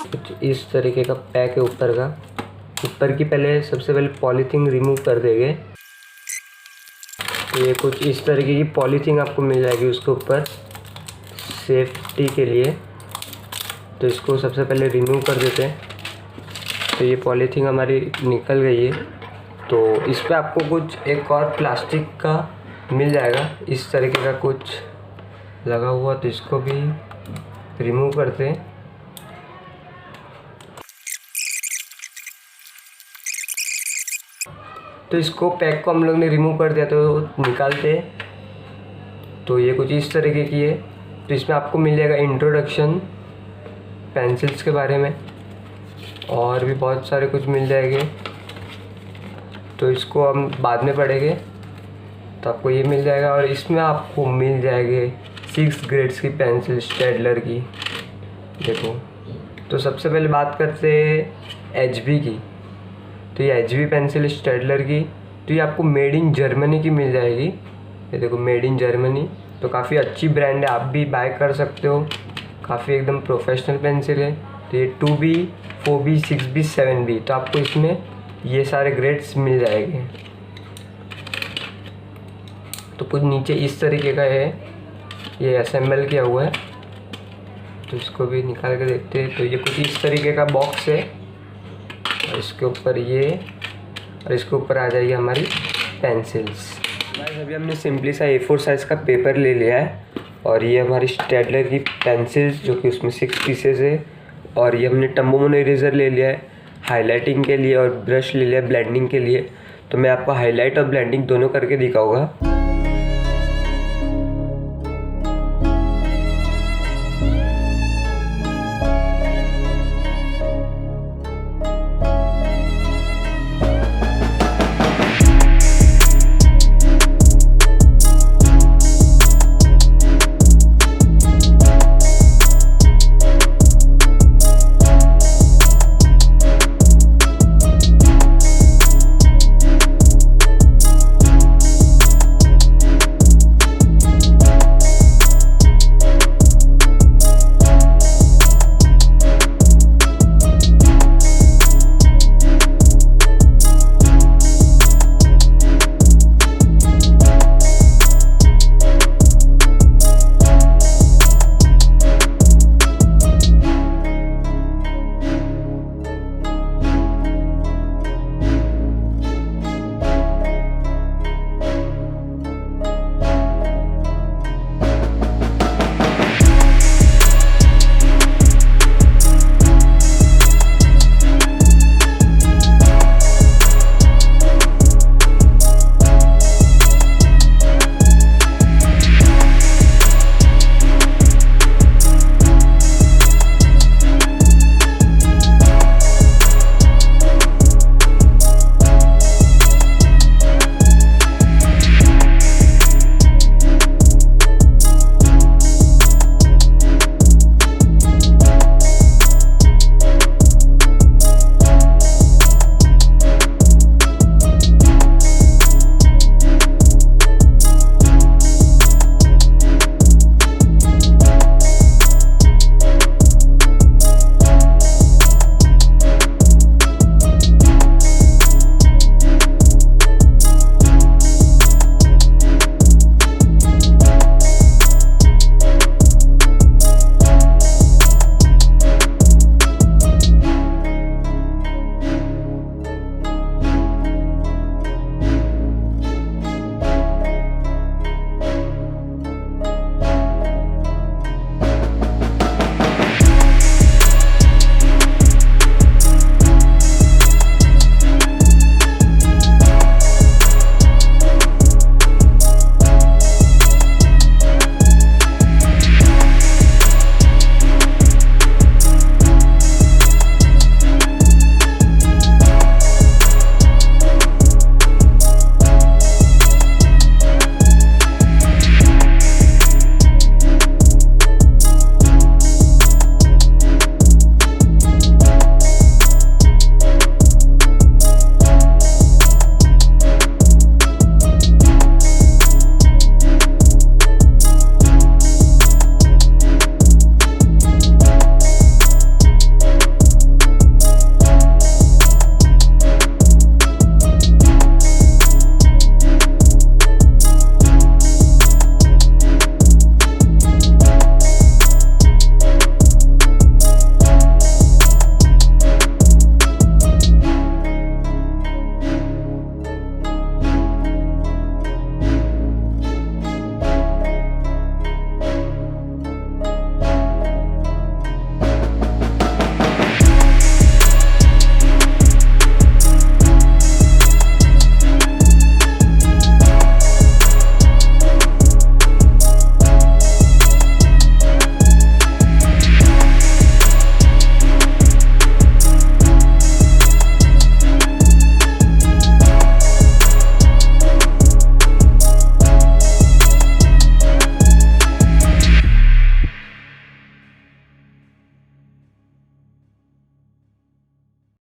कुछ इस तरीके का पैक है ऊपर का। ऊपर की सबसे पहले पॉलीथीन रिमूव कर देंगे। तो ये कुछ इस तरीके की पॉलीथीन आपको मिल जाएगी उसके ऊपर सेफ्टी के लिए। तो इसको सबसे पहले रिमूव कर देते हैं। तो ये पॉलीथीन हमारी निकल गई है। तो इस पे आपको कुछ एक और प्लास्टिक का मिल जाएगा इस तरीके का कुछ लगा हुआ। तो इसको भी रिमूव करते हैं। तो इसको पैक को हम लोग ने रिमूव कर दिया। तो निकालते हैं। तो ये कुछ इस तरीके की है। तो इसमें आपको मिल जाएगा इंट्रोडक्शन पेंसिल्स के बारे में और भी बहुत सारे कुछ मिल जाएंगे। तो इसको हम बाद में पढ़ेंगे। तो आपको ये मिल जाएगा और इसमें आपको मिल जाएंगे 6 ग्रेड्स की पेंसिल स्टेडलर की। देखो, तो सबसे पहले बात करते हैं HB की। तो ये HB पेंसिल स्टेडलर की, तो ये आपको मेड इन जर्मनी की मिल जाएगी। ये देखो, मेड इन जर्मनी। तो काफ़ी अच्छी ब्रांड है, आप भी बाय कर सकते हो। काफ़ी एकदम प्रोफेशनल पेंसिल है। तो ये 2B, 4B, 6B, 7B। तो आपको इसमें ये सारे ग्रेड्स मिल जाएंगे। तो कुछ नीचे इस तरीके का है, ये असेंबल किया हुआ है। तो इसको भी निकाल के देखते हैं। तो ये कुछ इस तरीके का बॉक्स है और इसके ऊपर ये और इसके ऊपर आ जाएगी हमारी पेंसिल्स। अभी हमने सिंपली सा A4 साइज़ का पेपर ले लिया है और ये हमारी स्टेडलर की पेंसिल्स जो कि उसमें 6 पीसेस है। और ये हमने टम्बो इरेज़र ले लिया है हाइलाइटिंग के लिए और ब्रश ले लिया है ब्लेंडिंग के लिए। तो मैं आपको हाईलाइट और ब्लेंडिंग दोनों करके दिखाऊंगा।